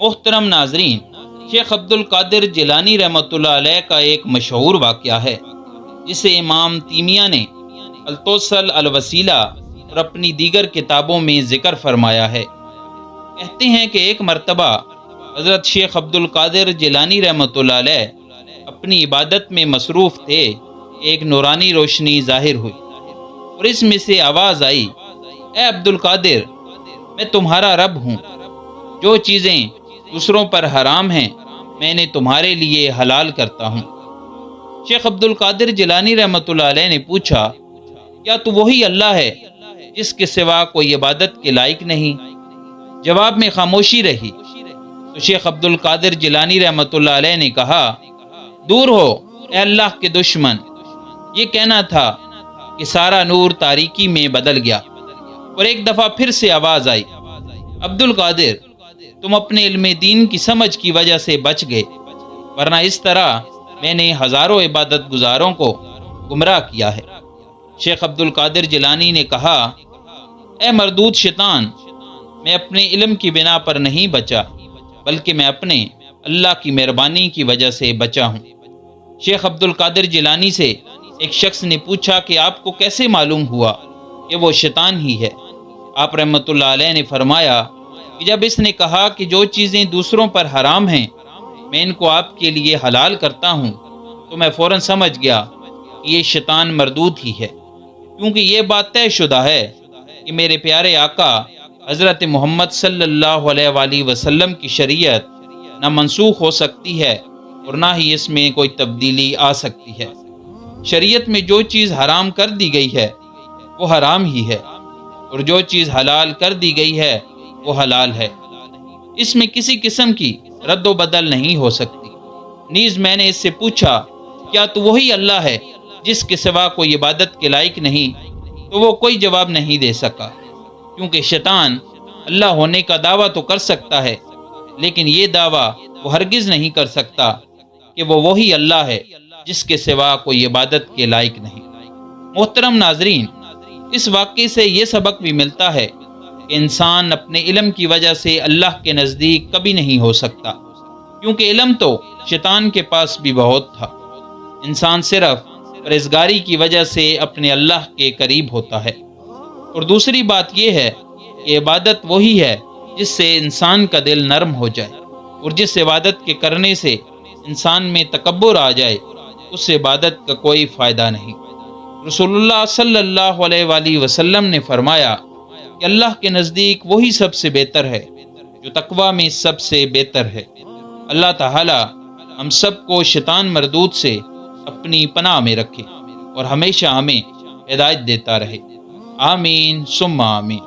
محترم ناظرین، شیخ عبد القادر جیلانی رحمۃ اللہ علیہ کا ایک مشہور واقعہ ہے جسے امام تیمیہ نے التوسل الوسیلہ اور اپنی دیگر کتابوں میں ذکر فرمایا ہے۔ کہتے ہیں کہ ایک مرتبہ حضرت شیخ عبد القادر جیلانی رحمۃ اللہ علیہ اپنی عبادت میں مصروف تھے کہ ایک نورانی روشنی ظاہر ہوئی اور اس میں سے آواز آئی، اے عبد القادر، میں تمہارا رب ہوں، جو چیزیں دوسروں پر حرام ہیں میں نے تمہارے لیے حلال کرتا ہوں۔ شیخ عبد القادر جیلانی رحمۃ اللہ علیہ نے پوچھا، کیا تو وہی اللہ ہے جس کے سوا کوئی عبادت کے لائق نہیں؟ جواب میں خاموشی رہی تو شیخ عبد القادر جیلانی رحمۃ اللہ علیہ نے کہا، دور ہو اے اللہ کے دشمن، یہ کہنا تھا کہ سارا نور تاریکی میں بدل گیا۔ اور ایک دفعہ پھر سے آواز آئی، عبد القادر، تم اپنے علم دین کی سمجھ کی وجہ سے بچ گئے، ورنہ اس طرح میں نے ہزاروں عبادت گزاروں کو گمراہ کیا ہے۔ شیخ عبد القادر جیلانی نے کہا، اے مردود شیطان، میں اپنے علم کی بنا پر نہیں بچا، بلکہ میں اپنے اللہ کی مہربانی کی وجہ سے بچا ہوں۔ شیخ عبد القادر جیلانی سے ایک شخص نے پوچھا کہ آپ کو کیسے معلوم ہوا کہ وہ شیطان ہی ہے؟ آپ رحمۃ اللہ علیہ نے فرمایا کہ جب اس نے کہا کہ جو چیزیں دوسروں پر حرام ہیں میں ان کو آپ کے لیے حلال کرتا ہوں، تو میں فوراً سمجھ گیا کہ یہ شیطان مردود ہی ہے، کیونکہ یہ بات طے شدہ ہے کہ میرے پیارے آقا حضرت محمد صلی اللہ علیہ وآلہ وسلم کی شریعت نہ منسوخ ہو سکتی ہے اور نہ ہی اس میں کوئی تبدیلی آ سکتی ہے۔ شریعت میں جو چیز حرام کر دی گئی ہے وہ حرام ہی ہے، اور جو چیز حلال کر دی گئی ہے وہ حلال ہے، اس میں کسی قسم کی رد و بدل نہیں ہو سکتی۔ نیز میں نے اس سے پوچھا، کیا تو وہی اللہ ہے جس کے سوا کوئی عبادت کے لائق نہیں؟ تو وہ کوئی جواب نہیں دے سکا، کیونکہ شیطان اللہ ہونے کا دعویٰ تو کر سکتا ہے، لیکن یہ دعویٰ وہ ہرگز نہیں کر سکتا کہ وہ وہی اللہ ہے جس کے سوا کوئی عبادت کے لائق نہیں۔ محترم ناظرین، اس واقعے سے یہ سبق بھی ملتا ہے کہ انسان اپنے علم کی وجہ سے اللہ کے نزدیک کبھی نہیں ہو سکتا، کیونکہ علم تو شیطان کے پاس بھی بہت تھا۔ انسان صرف پرہیزگاری کی وجہ سے اپنے اللہ کے قریب ہوتا ہے۔ اور دوسری بات یہ ہے کہ عبادت وہی ہے جس سے انسان کا دل نرم ہو جائے، اور جس عبادت کے کرنے سے انسان میں تکبر آ جائے اس عبادت کا کوئی فائدہ نہیں۔ رسول اللہ صلی اللہ علیہ وآلہ وسلم نے فرمایا کہ اللہ کے نزدیک وہی سب سے بہتر ہے جو تقوی میں سب سے بہتر ہے۔ اللہ تعالی ہم سب کو شیطان مردود سے اپنی پناہ میں رکھے اور ہمیشہ ہمیں ہدایت دیتا رہے، آمین ثم آمین۔